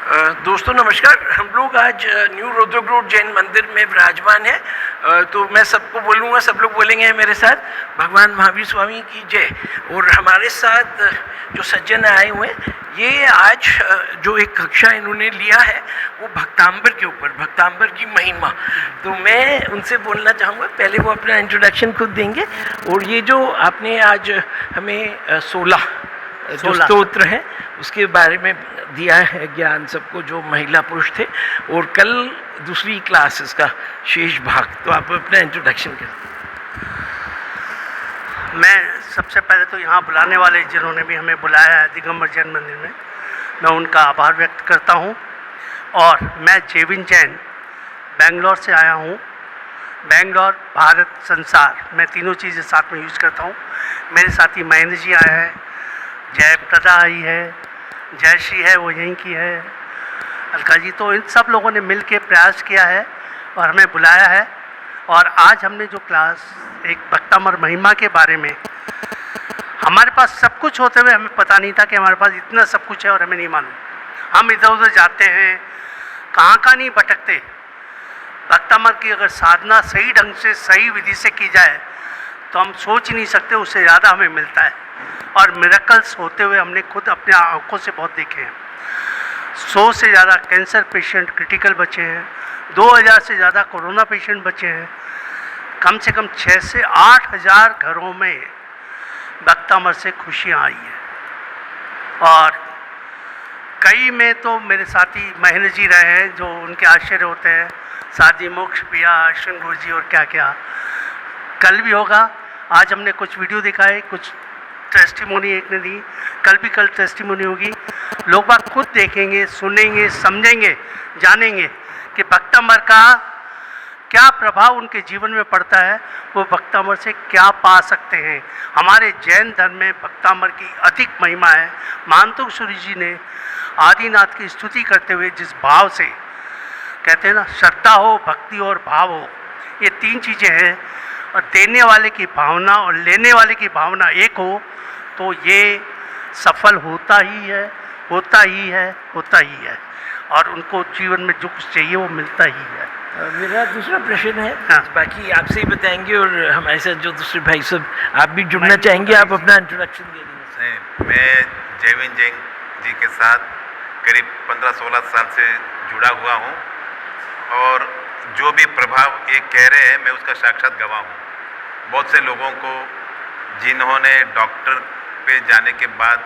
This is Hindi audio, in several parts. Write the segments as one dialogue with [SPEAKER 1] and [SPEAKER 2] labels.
[SPEAKER 1] दोस्तों नमस्कार। हम लोग आज न्यू रोहतक रोड जैन मंदिर में विराजमान है। तो मैं सबको बोलूँगा, सब लोग बोलेंगे मेरे साथ, भगवान महावीर स्वामी की जय। और हमारे साथ जो सज्जन आए हुए हैं, ये आज जो एक कक्षा इन्होंने लिया है वो भक्तांबर के ऊपर, भक्तांबर की महिमा। तो मैं उनसे बोलना चाहूँगा, पहले वो अपना इंट्रोडक्शन खुद देंगे। और ये जो आपने आज हमें 16 जो स्तोत्र है उसके बारे में दिया है ज्ञान सबको, जो महिला पुरुष थे, और कल दूसरी क्लास इसका शेष भाग। तो आप अपना इंट्रोडक्शन करें।
[SPEAKER 2] मैं सबसे पहले तो यहाँ बुलाने वाले जिन्होंने भी हमें बुलाया है दिगंबर जैन मंदिर में, मैं उनका आभार व्यक्त करता हूँ। और मैं जेविन जैन बेंगलोर से आया हूँ। बेंगलोर, भारत, संसार, मैं तीनों चीज़ें साथ में यूज़ करता हूँ। मेरे साथी महेंद्र जी आए हैं, जय प्रदा आई है, जयश्री है वो यहीं की है, अलका जी। तो इन सब लोगों ने मिल के प्रयास किया है और हमें बुलाया है। और आज हमने जो क्लास एक भक्तामर महिमा के बारे में, हमारे पास सब कुछ होते हुए हमें पता नहीं था कि हमारे पास इतना सब कुछ है और हमें नहीं मालूम। हम इधर उधर जाते हैं, कहाँ नहीं भटकते। भक्तामर की अगर साधना सही ढंग से, सही विधि से की जाए तो हम सोच ही नहीं सकते उससे ज़्यादा हमें मिलता है। और मिरेकल्स होते हुए हमने खुद अपने आंखों से बहुत देखे हैं। 100 से ज़्यादा कैंसर पेशेंट क्रिटिकल बचे हैं, 2000 से ज़्यादा कोरोना पेशेंट बचे हैं, कम से कम 6 से 8 हज़ार घरों में भक्तामर से खुशियाँ आई हैं। और कई में तो मेरे साथी महेंद्र जी रहे हैं, जो उनके आश्चर्य होते हैं, साथी मोक्ष पिया, अश्विन गुरु जी, और क्या क्या। कल भी होगा। आज हमने कुछ वीडियो दिखाए, कुछ टेस्टिमोनी एक ने दी, कल टेस्टिमोनी होगी। लोग बात खुद देखेंगे, सुनेंगे, समझेंगे, जानेंगे कि भक्तामर का क्या प्रभाव उनके जीवन में पड़ता है, वो भक्तामर से क्या पा सकते हैं। हमारे जैन धर्म में भक्तामर की अधिक महिमा है। महंतों सूरी जी ने आदिनाथ की स्तुति करते हुए जिस भाव से, कहते हैं ना, श्रद्धा हो, भक्ति और भाव हो, ये 3 चीज़ें हैं, और देने वाले की भावना और लेने वाले की भावना एक हो तो ये सफल होता ही है, होता ही है, होता ही है। और उनको जीवन में जो कुछ चाहिए वो मिलता ही है।
[SPEAKER 1] मेरा दूसरा प्रश्न है,
[SPEAKER 2] हाँ।
[SPEAKER 1] बाकी आपसे ही बताएंगे, और हमारे साथ जो दूसरे भाई सब आप भी जुड़ना चाहेंगे, आप अपना इंट्रोडक्शन दे दीजिए।
[SPEAKER 3] मैं जेविन जैन जी के साथ करीब 15-16 साल से जुड़ा हुआ हूँ, और जो भी प्रभाव ये कह रहे हैं मैं उसका साक्षात गवाह हूँ। बहुत से लोगों को जिन्होंने डॉक्टर पे जाने के बाद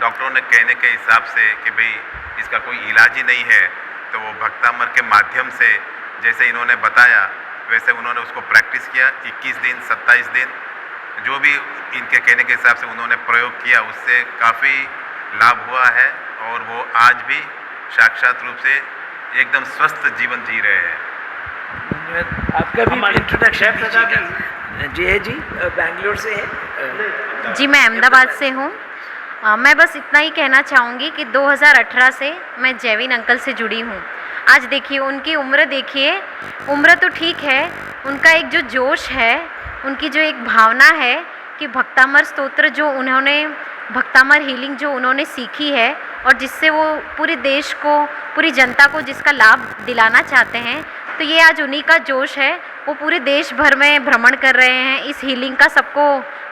[SPEAKER 3] डॉक्टरों ने कहने के हिसाब से कि भाई इसका कोई इलाज ही नहीं है, तो वो भक्तामर के माध्यम से, जैसे इन्होंने बताया वैसे उन्होंने उसको प्रैक्टिस किया। 21 दिन, 27 दिन, जो भी इनके कहने के हिसाब से उन्होंने प्रयोग किया, उससे काफ़ी लाभ हुआ है, और वो आज भी साक्षात रूप से एकदम स्वस्थ जीवन जी रहे हैं।
[SPEAKER 1] आपका भी इंट्रोडक्शन दीजिएगा। जय जी बेंगलोर से है।
[SPEAKER 4] जी मैं अहमदाबाद से हूँ। मैं बस इतना ही कहना चाहूँगी कि 2018 से मैं जेविन अंकल से जुड़ी हूँ। आज देखिए उनकी उम्र, देखिए उम्र तो ठीक है, उनका एक जो जोश है, उनकी जो एक भावना है कि भक्तामर स्तोत्र जो उन्होंने, भक्तामर हीलिंग जो उन्होंने सीखी है, और जिससे वो पूरे देश को, पूरी जनता को जिसका लाभ दिलाना चाहते हैं, तो ये आज उन्हीं का जोश है। वो पूरे देश भर में भ्रमण कर रहे हैं, इस हीलिंग का सबको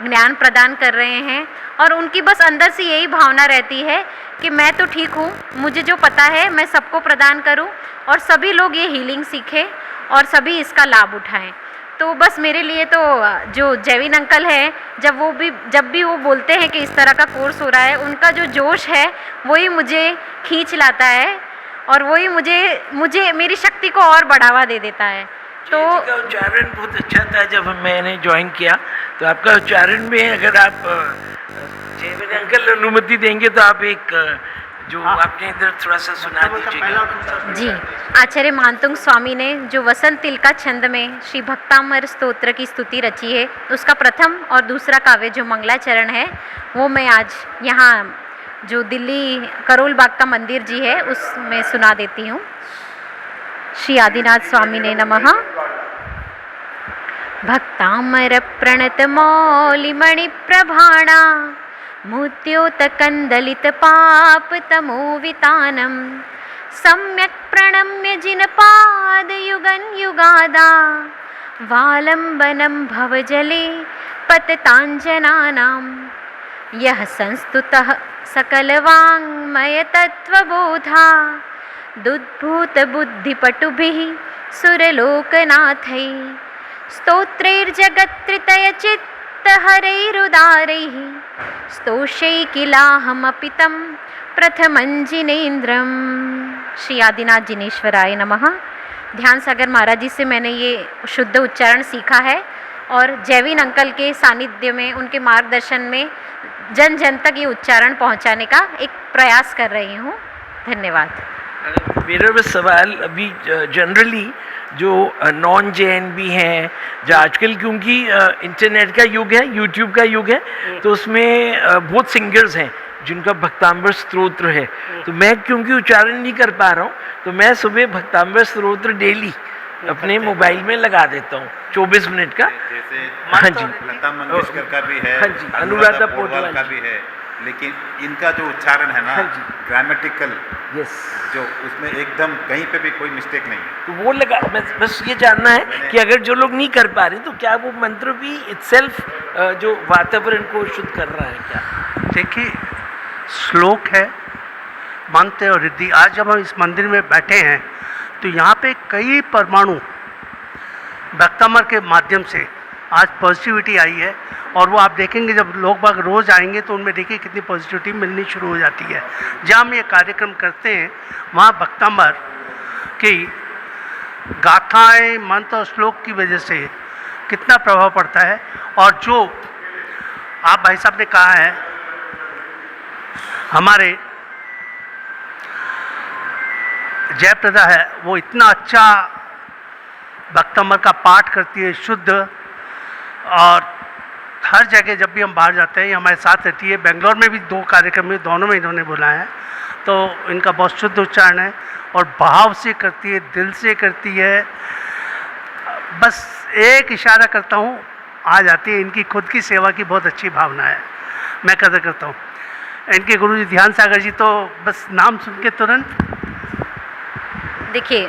[SPEAKER 4] ज्ञान प्रदान कर रहे हैं, और उनकी बस अंदर से यही भावना रहती है कि मैं तो ठीक हूँ, मुझे जो पता है मैं सबको प्रदान करूँ, और सभी लोग ये हीलिंग सीखें और सभी इसका लाभ उठाएं। तो बस मेरे लिए तो जो जेविन अंकल है, जब भी वो बोलते हैं कि इस तरह का कोर्स हो रहा है, उनका जो जोश है वही मुझे खींच लाता है, और वही मुझे मेरी शक्ति को और बढ़ावा दे देता है। तो
[SPEAKER 1] का उच्चारण बहुत अच्छा था जब मैंने ज्वाइन किया, तो आपका उच्चारण में, अगर आप जेविन अंकल अनुमति देंगे तो आप एक जो आपने इधर थोड़ा सा सुना दीजिएगा।
[SPEAKER 4] जी, आचार्य महंतुंग स्वामी ने जो वसंत तिलका छंद में श्री भक्तामर स्तोत्र की स्तुति रची है, उसका प्रथम और दूसरा काव्य जो मंगलाचरण है, वो मैं आज यहाँ जो दिल्ली करोल बाग का मंदिर जी है उसमें सुना देती हूँ। श्री आदिनाथ स्वामी ने नमः। भक्तामर प्रणत मौलिमणि प्रभाणा मुद्योतकन्दलित पाप तमोवितानम सम्यक् प्रणम्य जिनपादयुगं युगादा वालम्बनं भवजले पतताञ्जनानां यः संस्तुतः सकलवाङ्मयतत्त्वबोधा दुद्भूतबुद्धिपटुभिः सुरलोकनाथैः स्तोत्रैर्जगत्त्रितयचित्तहरैरुदारैः स्तोषैकिलाहमपि तं प्रथमं जिनेन्द्रम। श्री आदिनाथ जिनेश्वराय नमः। ध्यान सागर महाराज जी से मैंने ये शुद्ध उच्चारण सीखा है और जैविन अंकल के सानिध्य में उनके मार्गदर्शन में जन जन तक ये उच्चारण पहुंचाने का एक प्रयास कर रही हूँ। धन्यवाद।
[SPEAKER 1] मेरा बस सवाल अभी जनरली जो नॉन जैन भी हैं, जो आजकल क्योंकि इंटरनेट का युग है, यूट्यूब का युग है, तो उसमें बहुत सिंगर्स हैं जिनका भक्तांबर स्तोत्र है। तो मैं क्योंकि उच्चारण नहीं कर पा रहा हूँ, तो मैं सुबह भक्तांबर स्तोत्र डेली अपने मोबाइल में लगा देता हूँ 24 मिनट का।
[SPEAKER 3] जैसे
[SPEAKER 1] हाँ जी,
[SPEAKER 3] लता मंगेशकर का भी है,
[SPEAKER 1] हाँ जी, अनुराधा पोडवाल
[SPEAKER 3] का भी है, लेकिन इनका जो उच्चारण है ना,
[SPEAKER 1] हाँ जी,
[SPEAKER 3] ग्रामेटिकल,
[SPEAKER 1] यस,
[SPEAKER 3] जो उसमें एकदम कहीं पे भी कोई मिस्टेक नहीं है।
[SPEAKER 1] तो वो लगा। बस ये जानना है कि अगर जो लोग नहीं कर पा रहे तो क्या वो मंत्र भी इटसेल्फ जो वातावरण को शुद्ध कर रहा है क्या?
[SPEAKER 2] देखिए, श्लोक है, मंत्र और रिद्धि। आज जब हम इस मंदिर में बैठे हैं तो यहाँ पे कई परमाणु भक्तामर के माध्यम से आज पॉजिटिविटी आई है, और वो आप देखेंगे जब लोग बाग रोज़ आएंगे तो उनमें देखिए कितनी पॉजिटिविटी मिलनी शुरू हो जाती है। जहाँ हम ये कार्यक्रम करते हैं वहाँ भक्तामर की गाथाएं, मंत्र और श्लोक की वजह से कितना प्रभाव पड़ता है। और जो आप भाई साहब ने कहा है, हमारे जयप्रदा है, वो इतना अच्छा भक्तामर का पाठ करती है, शुद्ध, और हर जगह जब भी हम बाहर जाते हैं ये हमारे साथ रहती है। बेंगलोर में भी 2 कार्यक्रम में, दोनों में इन्होंने बुलाया है, तो इनका बहुत शुद्ध उच्चारण है और भाव से करती है, दिल से करती है। बस एक इशारा करता हूँ आ जाती है। इनकी खुद की सेवा की बहुत अच्छी भावना है, मैं कदर करता हूँ। इनके गुरु जी ध्यान सागर जी तो बस नाम सुन के तुरंत।
[SPEAKER 4] देखिए,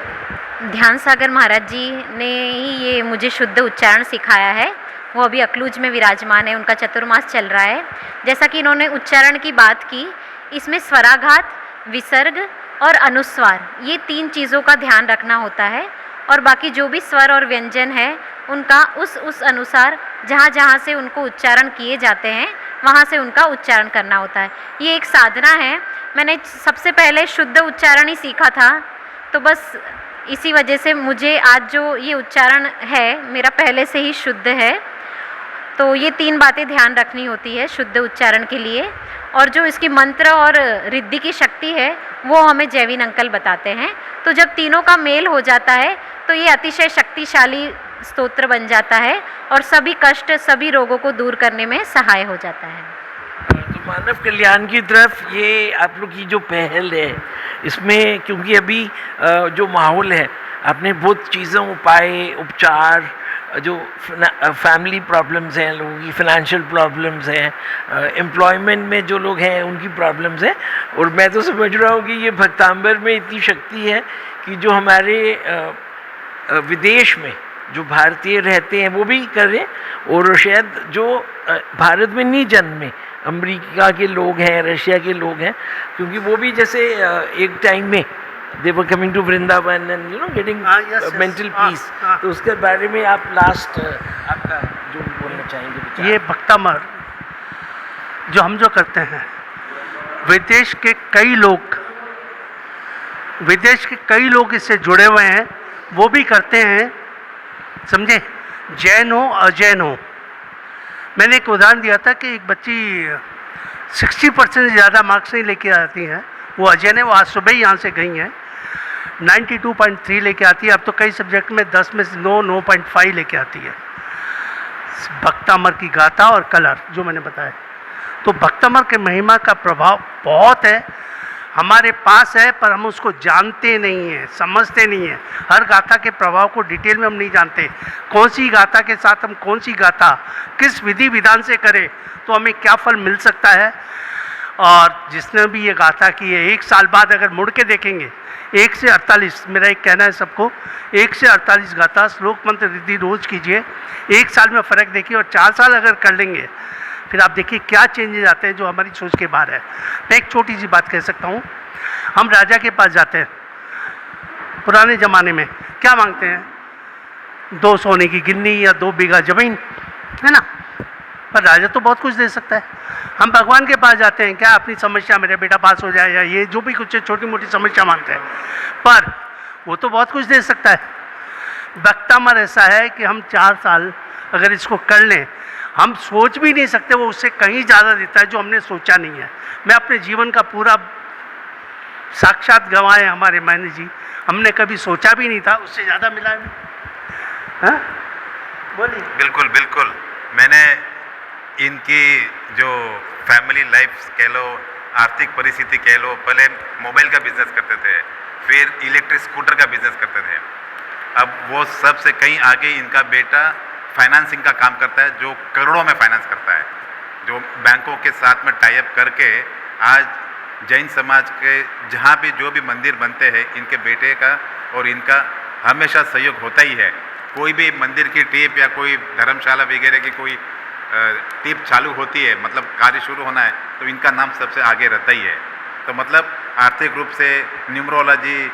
[SPEAKER 4] ध्यान सागर महाराज जी ने ही ये मुझे शुद्ध उच्चारण सिखाया है। वो अभी अकलूज में विराजमान है, उनका चतुर्मास चल रहा है। जैसा कि इन्होंने उच्चारण की बात की, इसमें स्वराघात, विसर्ग और अनुस्वार, ये 3 चीज़ों का ध्यान रखना होता है। और बाकी जो भी स्वर और व्यंजन है उनका उस अनुसार जहाँ जहाँ से उनको उच्चारण किए जाते हैं वहाँ से उनका उच्चारण करना होता है। ये एक साधना है। मैंने सबसे पहले शुद्ध उच्चारण ही सीखा था, तो बस इसी वजह से मुझे आज जो ये उच्चारण है मेरा पहले से ही शुद्ध है। तो ये 3 बातें ध्यान रखनी होती है शुद्ध उच्चारण के लिए। और जो इसकी मंत्र और रिद्धि की शक्ति है वो हमें जैविन अंकल बताते हैं। तो जब तीनों का मेल हो जाता है तो ये अतिशय शक्तिशाली स्तोत्र बन जाता है और सभी कष्ट, सभी रोगों को दूर करने में सहाय हो जाता है।
[SPEAKER 1] तो मानव कल्याण की तरफ ये आप लोग की जो पहल है, इसमें क्योंकि अभी जो माहौल है, आपने बहुत चीज़ों, उपाय, उपचार, जो फैमिली प्रॉब्लम्स हैं लोगों की, फाइनेंशियल प्रॉब्लम्स हैं, एम्प्लॉयमेंट में जो लोग हैं उनकी प्रॉब्लम्स हैं, और मैं तो समझ रहा हूँ कि ये भक्तांबर में इतनी शक्ति है कि जो हमारे विदेश में जो भारतीय रहते हैं वो भी करें, और शायद जो भारत में नहीं जन्मे, अमेरिका के लोग हैं, रशिया के लोग हैं, क्योंकि वो भी जैसे एक टाइम में they were coming to Vrindavan and getting mental peace। तो उसके बारे में आप लास्ट आपका जो बोलना चाहेंगे?
[SPEAKER 2] ये भक्तामर जो हम जो करते हैं, विदेश के कई लोग इससे जुड़े हुए हैं, वो भी करते हैं, समझे, जैन हो अजैन हो। मैंने एक उदाहरण दिया था कि एक बच्ची 60% से ज़्यादा मार्क्स नहीं लेके आती है, वो अजैन है, वो आज सुबह ही यहाँ से गई हैं, 92.3 लेके आती है। अब तो कई सब्जेक्ट में 10 में से 9.5 लेके आती है। भक्तामर की गाथा और कलर जो मैंने बताया, तो भक्तामर के महिमा का प्रभाव बहुत है, हमारे पास है, पर हम उसको जानते नहीं हैं, समझते नहीं हैं। हर गाथा के प्रभाव को डिटेल में हम नहीं जानते। कौन सी गाथा के साथ हम कौन सी गाथा किस विधि विधान से करें तो हमें क्या फल मिल सकता है, और जिसने भी ये गाथा की है 1 साल बाद अगर मुड़ के देखेंगे 1 से 48, मेरा एक कहना है सबको, 1 से 48 गाथा श्लोक मंत्र रिद्धि रोज कीजिए, 1 साल में फ़र्क देखिए, और 4 साल अगर कर लेंगे फिर आप देखिए क्या चेंजेस आते हैं जो हमारी सोच के बाहर है। मैं एक छोटी सी बात कह सकता हूँ, हम राजा के पास जाते हैं, पुराने ज़माने में क्या मांगते हैं, 2 सोने की गिन्नी या 2 बीघा ज़मीन, है ना, पर राजा तो बहुत कुछ दे सकता है। हम भगवान के पास जाते हैं, क्या अपनी समस्या, मेरा बेटा पास हो जाए या ये जो भी कुछ छोटी मोटी समस्या मांगते हैं, पर वो तो बहुत कुछ दे सकता है। वक्तामर ऐसा है कि हम 4 साल अगर इसको कर लें, हम सोच भी नहीं सकते, वो उससे कहीं ज़्यादा देता है जो हमने सोचा नहीं है। मैं अपने जीवन का पूरा साक्षात गवाह है हमारे मैनेज जी, हमने कभी सोचा भी नहीं था, उससे ज़्यादा मिला है। हाँ बोलिए।
[SPEAKER 3] बिल्कुल बिल्कुल, मैंने इनकी जो फैमिली लाइफ कह लो, आर्थिक परिस्थिति कह लो, पहले मोबाइल का बिजनेस करते थे, फिर इलेक्ट्रिक स्कूटर का बिजनेस करते थे, अब वो सब से कहीं आगे इनका बेटा फाइनेंसिंग का काम करता है, जो करोड़ों में फाइनेंस करता है, जो बैंकों के साथ में टाई अप करके आज जैन समाज के जहाँ भी जो भी मंदिर बनते हैं, इनके बेटे का और इनका हमेशा सहयोग होता ही है। कोई भी मंदिर की टिप या कोई धर्मशाला वगैरह की कोई टिप चालू होती है, मतलब कार्य शुरू होना है, तो इनका नाम सबसे आगे रहता ही है। तो मतलब आर्थिक रूप से न्यूमरोलॉजी,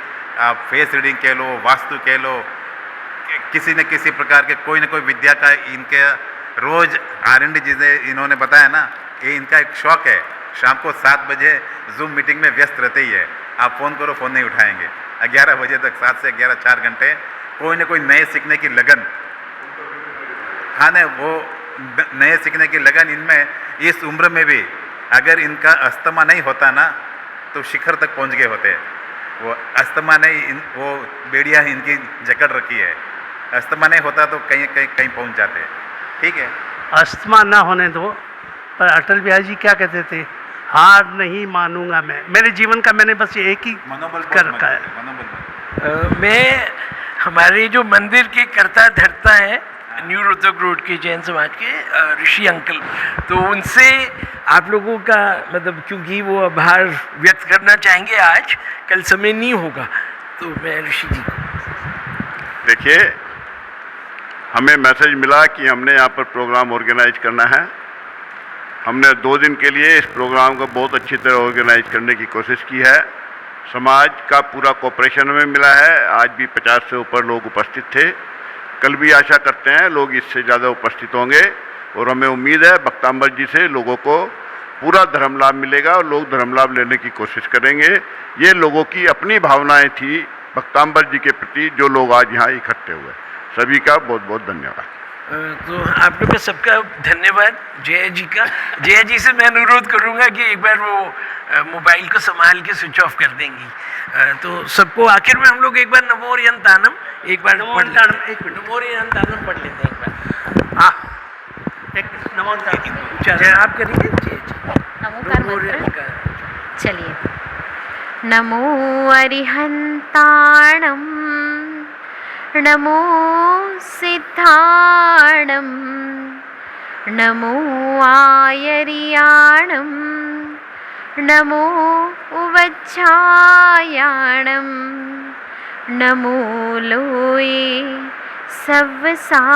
[SPEAKER 3] फेस रीडिंग कह लो, वास्तु कह लो, किसी न किसी प्रकार के कोई न कोई विद्या का इनके रोज R&D जिसे इन्होंने बताया ना, ये इनका एक शौक है। शाम को 7 बजे जूम मीटिंग में व्यस्त रहते ही है, आप फ़ोन करो फ़ोन नहीं उठाएंगे। 11 बजे तक 7 से 11 4 घंटे कोई न कोई नए सीखने की लगन, हाँ नहीं, वो नए सीखने की लगन इनमें इस उम्र में भी, अगर इनका अस्थमा नहीं होता ना तो शिखर तक पहुंच गए होते। वो अस्थमा नहीं, वो बेड़िया इनकी जकड़ रखी है, अस्थमा नहीं होता तो कहीं कहीं कहीं पहुंच जाते। ठीक है,
[SPEAKER 2] अस्थमा ना होने दो, पर अटल बिहारी जी क्या कहते थे, हार नहीं मानूंगा मैं। मेरे जीवन का मैंने बस एक ही
[SPEAKER 3] मनोबल
[SPEAKER 2] कर रखा है।
[SPEAKER 3] मनोबल
[SPEAKER 1] मैं हमारे जो मंदिर के करता धरता है न्यू रोहतक रोड के जैन समाज के ऋषि अंकल, तो उनसे आप लोगों का मतलब, क्योंकि वो आभार व्यक्त करना चाहेंगे, आज कल समय नहीं होगा, तो मैं ऋषि जी को।
[SPEAKER 5] देखिए, हमें मैसेज मिला कि हमने यहाँ पर प्रोग्राम ऑर्गेनाइज करना है। हमने 2 दिन के लिए इस प्रोग्राम को बहुत अच्छी तरह ऑर्गेनाइज करने की कोशिश की है। समाज का पूरा कोऑपरेशन हमें मिला है। आज भी 50 से ऊपर लोग उपस्थित थे। कल भी आशा करते हैं लोग इससे ज़्यादा उपस्थित होंगे, और हमें उम्मीद है भक्तांबर जी से लोगों को पूरा धर्म लाभ मिलेगा और लोग धर्म लाभ लेने की कोशिश करेंगे। ये लोगों की अपनी भावनाएं थी भक्तांबर जी के प्रति, जो लोग आज यहाँ इकट्ठे हुए। सभी का बहुत बहुत धन्यवाद।
[SPEAKER 1] तो आप लोग का सबका धन्यवाद। जय जी का, जय जी से मैं अनुरोध करूंगा कि एक बार वो मोबाइल को संभाल के स्विच ऑफ कर देंगी। तो सबको आखिर में हम लोग एक बार नमो ओरियंतानम एक बार
[SPEAKER 2] नमो
[SPEAKER 1] पढ़ लेते
[SPEAKER 2] ओरियंतानम,
[SPEAKER 1] हैं।
[SPEAKER 2] एक मिनट।
[SPEAKER 1] नमो ओरियंतानम पढ़ लेते हैं एक बार।
[SPEAKER 2] हाँ, एक नमो
[SPEAKER 1] उच्चारण आप करेंगे? जय जी।
[SPEAKER 4] नमोकार
[SPEAKER 1] नमो
[SPEAKER 4] मंत्र।
[SPEAKER 1] ओरियंतानम।
[SPEAKER 4] चलिए। नमो अरिहंताणं, नमो सिद्धाणं, नमो आयर्याणं, नमो उवज्झायाणं, नमो लोये सव्वसाहूणम्।